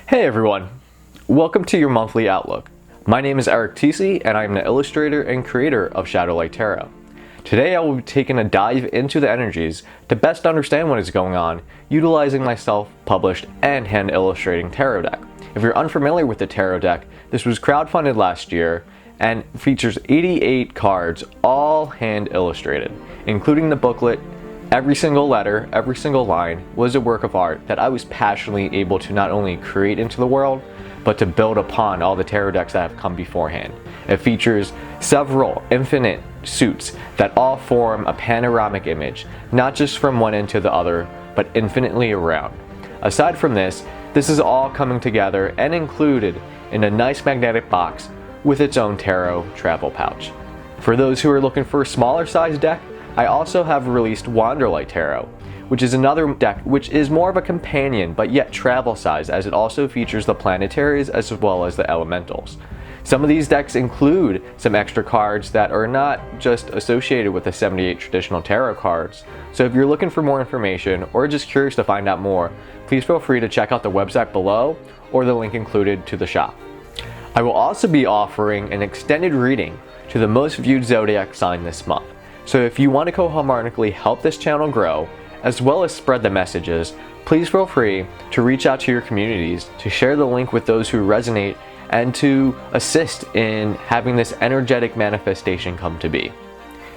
Hey everyone, welcome to your monthly outlook. My name is Eric Tecce and I'm the illustrator and creator of Shadowlight Tarot. Today I will be taking a dive into the energies to best understand what is going on, utilizing my self-published and hand illustrating tarot deck. If you're unfamiliar with the tarot deck, this was crowdfunded last year and features 88 cards, all hand illustrated, including the booklet. Every single letter, every single line was a work of art that I was passionately able to not only create into the world, but to build upon all the tarot decks that have come beforehand. It features several infinite suits that all form a panoramic image, not just from one end to the other, but infinitely around. Aside from this is all coming together and included in a nice magnetic box with its own tarot travel pouch. For those who are looking for a smaller size deck, I also have released Wanderlight Tarot, which is another deck which is more of a companion but yet travel size, as it also features the planetaries as well as the elementals. Some of these decks include some extra cards that are not just associated with the 78 traditional tarot cards. So if you're looking for more information or just curious to find out more, please feel free to check out the website below or the link included to the shop. I will also be offering an extended reading to the most viewed zodiac sign this month. So if you want to co-harmonically help this channel grow, as well as spread the messages, please feel free to reach out to your communities, to share the link with those who resonate, and to assist in having this energetic manifestation come to be.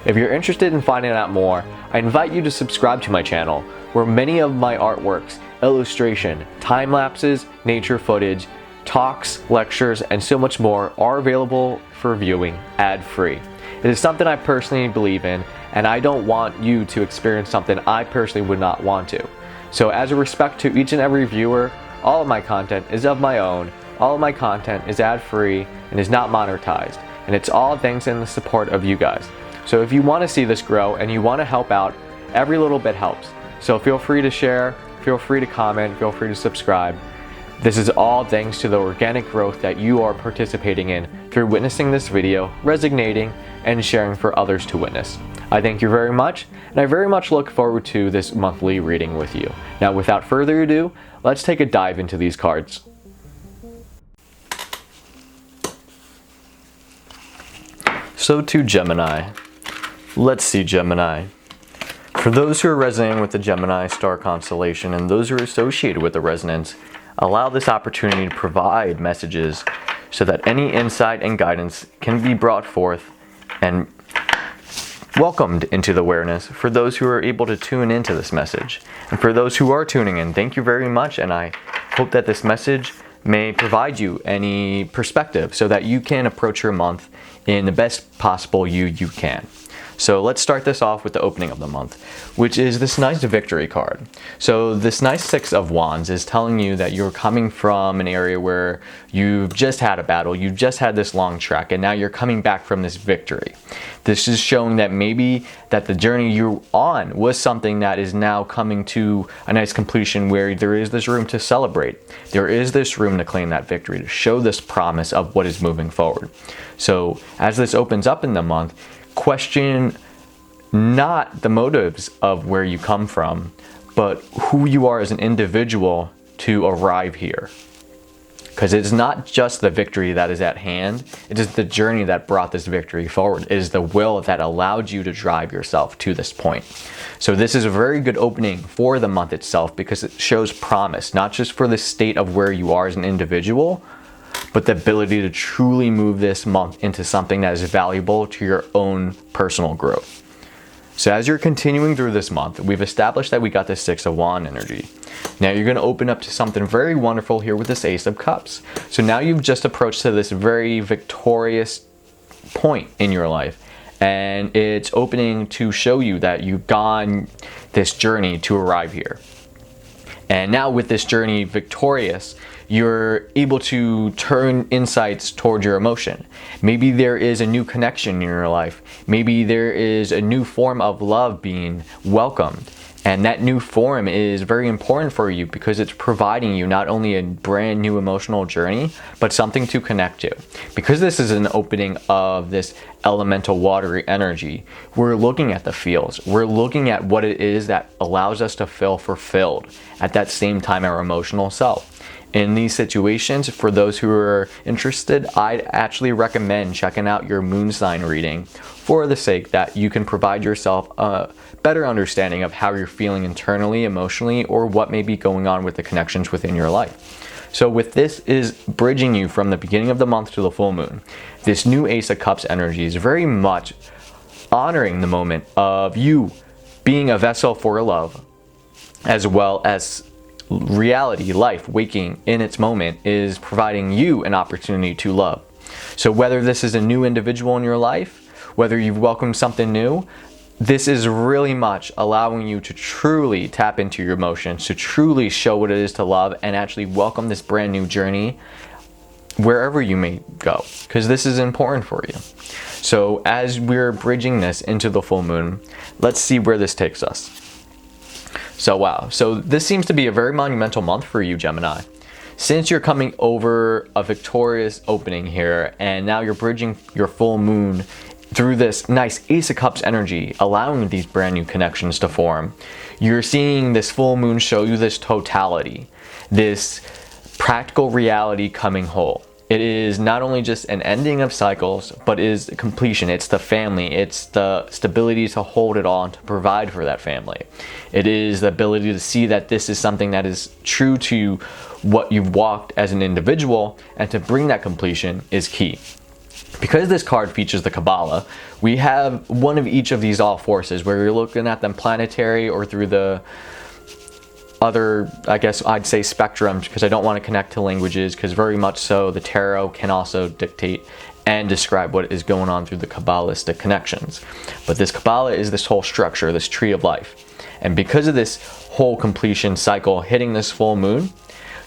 If you're interested in finding out more, I invite you to subscribe to my channel, where many of my artworks, illustration, time lapses, nature footage, talks, lectures, and so much more are available for viewing ad-free. It is something I personally believe in, and I don't want you to experience something I personally would not want to. So as a respect to each and every viewer, all of my content is of my own, all of my content is ad-free and is not monetized, and it's all thanks in the support of you guys. So if you want to see this grow and you want to help out, every little bit helps. So feel free to share, feel free to comment, feel free to subscribe. This is all thanks to the organic growth that you are participating in through witnessing this video, resonating, and sharing for others to witness. I thank you very much, and I very much look forward to this monthly reading with you. Now, without further ado, let's take a dive into these cards. So to Gemini. Let's see Gemini. For those who are resonating with the Gemini star constellation and those who are associated with the resonance, allow this opportunity to provide messages so that any insight and guidance can be brought forth and welcomed into the awareness for those who are able to tune into this message. And for those who are tuning in, thank you very much, and I hope that this message may provide you any perspective so that you can approach your month in the best possible you can. So let's start this off with the opening of the month, which is this nice victory card. So this nice Six of Wands is telling you that you're coming from an area where you've just had a battle, you've just had this long trek, and now you're coming back from this victory. This is showing that maybe that the journey you're on was something that is now coming to a nice completion, where there is this room to celebrate. There is this room to claim that victory, to show this promise of what is moving forward. So as this opens up in the month, question not the motives of where you come from, but who you are as an individual to arrive here. Because it's not just the victory that is at hand, it is the journey that brought this victory forward. It is the will that allowed you to drive yourself to this point. So this is a very good opening for the month itself, because it shows promise, not just for the state of where you are as an individual, but the ability to truly move this month into something that is valuable to your own personal growth. So as you're continuing through this month, we've established that we got this Six of Wands energy. Now you're going to open up to something very wonderful here with this Ace of Cups. So now you've just approached to this very victorious point in your life, and it's opening to show you that you've gone this journey to arrive here. And now with this journey victorious, you're able to turn insights toward your emotion. Maybe there is a new connection in your life. Maybe there is a new form of love being welcomed. And that new form is very important for you, because it's providing you not only a brand new emotional journey, but something to connect to. Because this is an opening of this elemental watery energy, we're looking at the feels. We're looking at what it is that allows us to feel fulfilled at that same time, our emotional self. In these situations, for those who are interested, I'd actually recommend checking out your moon sign reading for the sake that you can provide yourself a better understanding of how you're feeling internally, emotionally, or what may be going on with the connections within your life. So with this is bridging you from the beginning of the month to the full moon. This new Ace of Cups energy is very much honoring the moment of you being a vessel for love, as well as reality, life, waking in its moment is providing you an opportunity to love. So whether this is a new individual in your life, whether you've welcomed something new, this is really much allowing you to truly tap into your emotions, to truly show what it is to love and actually welcome this brand new journey wherever you may go, because this is important for you. So as we're bridging this into the full moon, let's see where this takes us. So wow, so this seems to be a very monumental month for you, Gemini. Since you're coming over a victorious opening here, and now you're bridging your full moon through this nice Ace of Cups energy, allowing these brand new connections to form, you're seeing this full moon show you this totality, this practical reality coming whole. It is not only just an ending of cycles, but is completion. It's the family. It's the stability to hold it all and to provide for that family. It is the ability to see that this is something that is true to what you've walked as an individual, and to bring that completion is key. Because this card features the Kabbalah, we have one of each of these all forces, where you're looking at them planetary or through the other, I guess I'd say spectrums, because I don't want to connect to languages, because very much so the tarot can also dictate and describe what is going on through the Kabbalistic connections. But this Kabbalah is this whole structure, this tree of life. And because of this whole completion cycle hitting this full moon,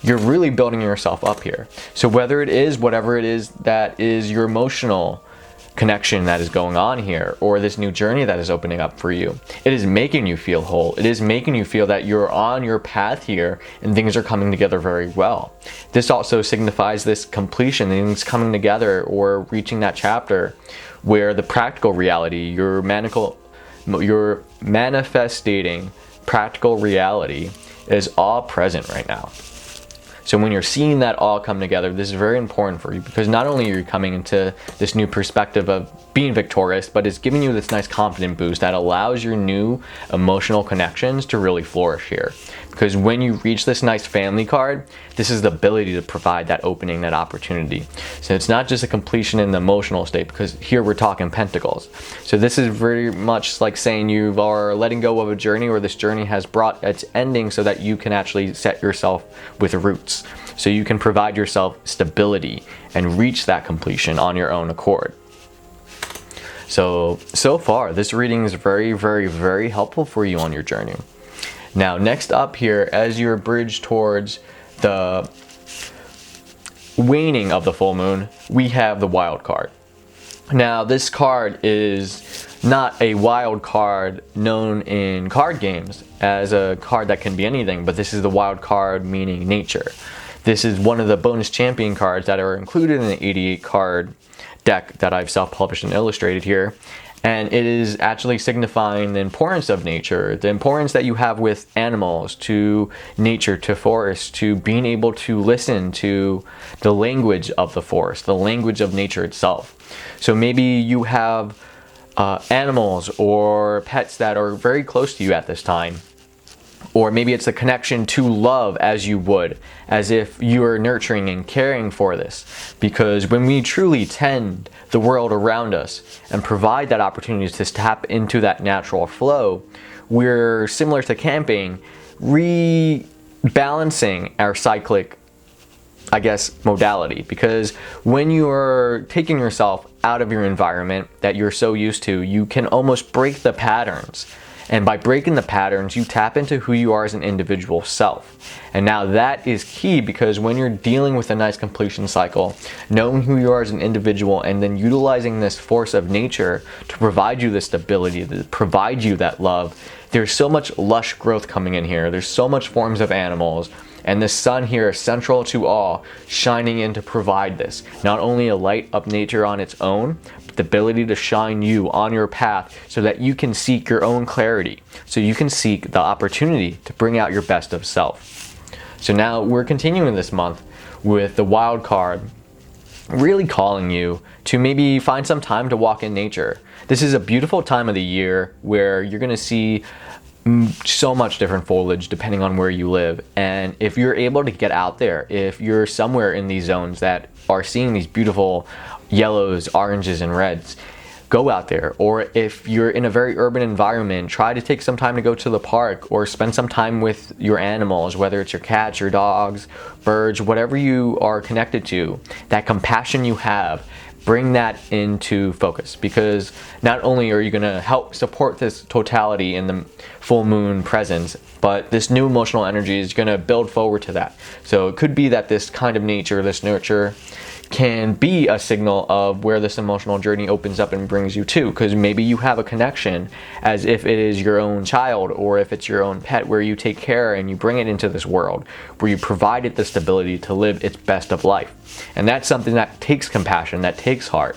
you're really building yourself up here. So whether it is whatever it is that is your emotional connection that is going on here, or this new journey that is opening up for you, it is making you feel whole. It is making you feel that you're on your path here and things are coming together very well. This also signifies this completion, things coming together or reaching that chapter where the practical reality, your manifesting practical reality is all present right now. So when you're seeing that all come together, this is very important for you, because not only are you coming into this new perspective of being victorious, but it's giving you this nice confident boost that allows your new emotional connections to really flourish here. Because when you reach this nice family card, this is the ability to provide that opening, that opportunity. So it's not just a completion in the emotional state, because here we're talking pentacles. So this is very much like saying you are letting go of a journey, or this journey has brought its ending so that you can actually set yourself with roots. So you can provide yourself stability and reach that completion on your own accord. So far, this reading is very, very, very helpful for you on your journey. Now, next up here, as you're bridged towards the waning of the full moon, we have the wild card. Now, this card is not a wild card known in card games as a card that can be anything, but this is the wild card meaning nature. This is one of the bonus champion cards that are included in the 88 card deck that I've self-published and illustrated here. And it is actually signifying the importance of nature, the importance that you have with animals, to nature, to forest, to being able to listen to the language of the forest, the language of nature itself. So maybe you have animals or pets that are very close to you at this time. Or maybe it's a connection to love, as you would, as if you are nurturing and caring for this. Because when we truly tend the world around us and provide that opportunity to tap into that natural flow, we're, similar to camping, rebalancing our cyclic, I guess, modality. Because when you're taking yourself out of your environment that you're so used to, you can almost break the patterns. And by breaking the patterns, you tap into who you are as an individual self. And now that is key, because when you're dealing with a nice completion cycle, knowing who you are as an individual and then utilizing this force of nature to provide you this stability, to provide you that love, there's so much lush growth coming in here. There's so much forms of animals. And the sun here is central to all, shining in to provide this. Not only a light of nature on its own, but the ability to shine you on your path so that you can seek your own clarity. So you can seek the opportunity to bring out your best of self. So now we're continuing this month with the wild card really calling you to maybe find some time to walk in nature. This is a beautiful time of the year where you're going to see so much different foliage depending on where you live. And if you're able to get out there, if you're somewhere in these zones that are seeing these beautiful yellows, oranges, and reds, go out there. Or if you're in a very urban environment, try to take some time to go to the park or spend some time with your animals, whether it's your cats, your dogs, birds, whatever you are connected to. That compassion you have, bring that into focus, because not only are you going to help support this totality in the full moon presence, but this new emotional energy is going to build forward to that. So it could be that this kind of nature, this nurture, can be a signal of where this emotional journey opens up and brings you to, because maybe you have a connection as if it is your own child, or if it's your own pet, where you take care and you bring it into this world, where you provide it the stability to live its best of life. And that's something that takes compassion, that takes heart.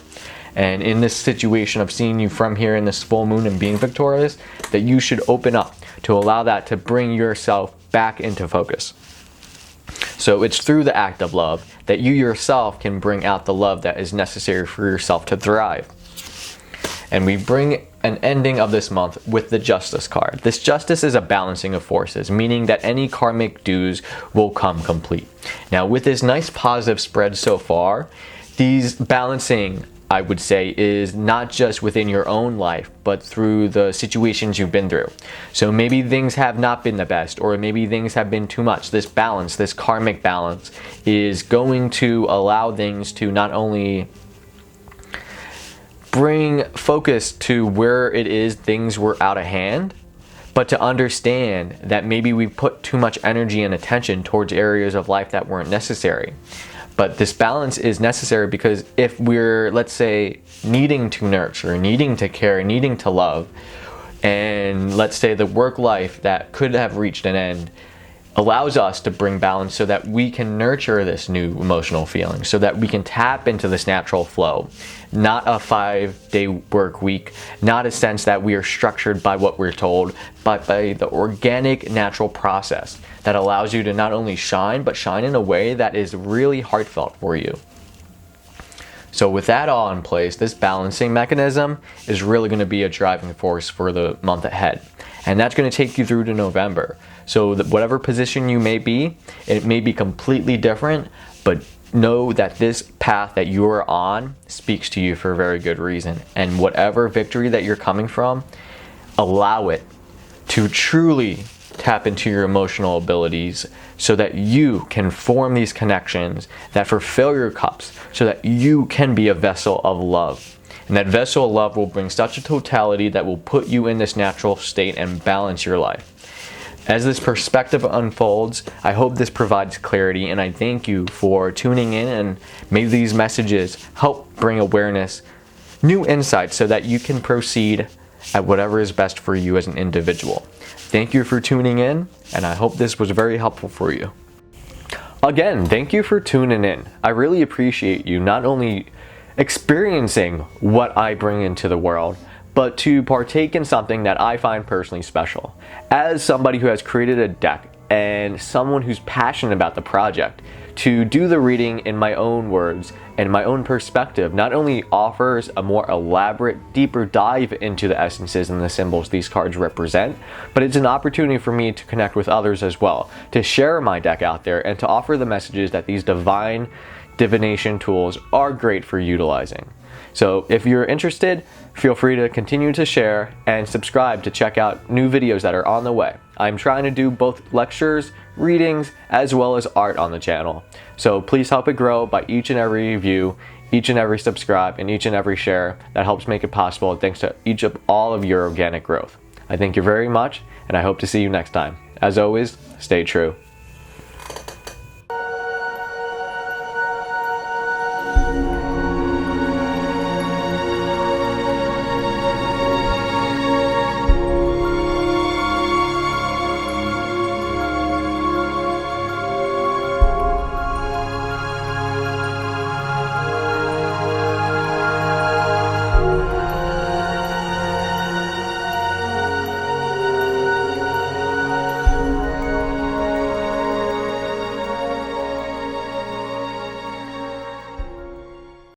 And in this situation of seeing you from here in this full moon and being victorious, that you should open up to allow that to bring yourself back into focus. So it's through the act of love that you yourself can bring out the love that is necessary for yourself to thrive. And we bring an ending of this month with the Justice card. This Justice is a balancing of forces, meaning that any karmic dues will come complete. Now, with this nice positive spread so far, these balancing, I would say, is not just within your own life, but through the situations you've been through. So maybe things have not been the best, or maybe things have been too much. This balance, this karmic balance, is going to allow things to not only bring focus to where it is things were out of hand, but to understand that maybe we put too much energy and attention towards areas of life that weren't necessary. But this balance is necessary because if we're, let's say, needing to nurture, needing to care, needing to love, and let's say the work life that could have reached an end allows us to bring balance so that we can nurture this new emotional feeling, so that we can tap into this natural flow. Not a 5-day work week, not a sense that we are structured by what we're told, but by the organic, natural process that allows you to not only shine, but shine in a way that is really heartfelt for you. So with that all in place, this balancing mechanism is really going to be a driving force for the month ahead. And that's going to take you through to November. So that whatever position you may be, it may be completely different, but know that this path that you are on speaks to you for a very good reason. And whatever victory that you're coming from, allow it to truly tap into your emotional abilities so that you can form these connections that fulfill your cups, so that you can be a vessel of love. And that vessel of love will bring such a totality that will put you in this natural state and balance your life. As this perspective unfolds, I hope this provides clarity, and I thank you for tuning in, and may these messages help bring awareness, new insights, so that you can proceed at whatever is best for you as an individual. Thank you for tuning in, and I hope this was very helpful for you. Again, thank you for tuning in. I really appreciate you not only experiencing what I bring into the world, but to partake in something that I find personally special. As somebody who has created a deck and someone who's passionate about the project, to do the reading in my own words and my own perspective not only offers a more elaborate, deeper dive into the essences and the symbols these cards represent, but it's an opportunity for me to connect with others as well, to share my deck out there and to offer the messages that these divine divination tools are great for utilizing. So if you're interested, feel free to continue to share and subscribe to check out new videos that are on the way. I'm trying to do both lectures, readings, as well as art on the channel. So please help it grow by each and every view, each and every subscribe, and each and every share. That helps make it possible thanks to all of your organic growth. I thank you very much, and I hope to see you next time. As always, stay true.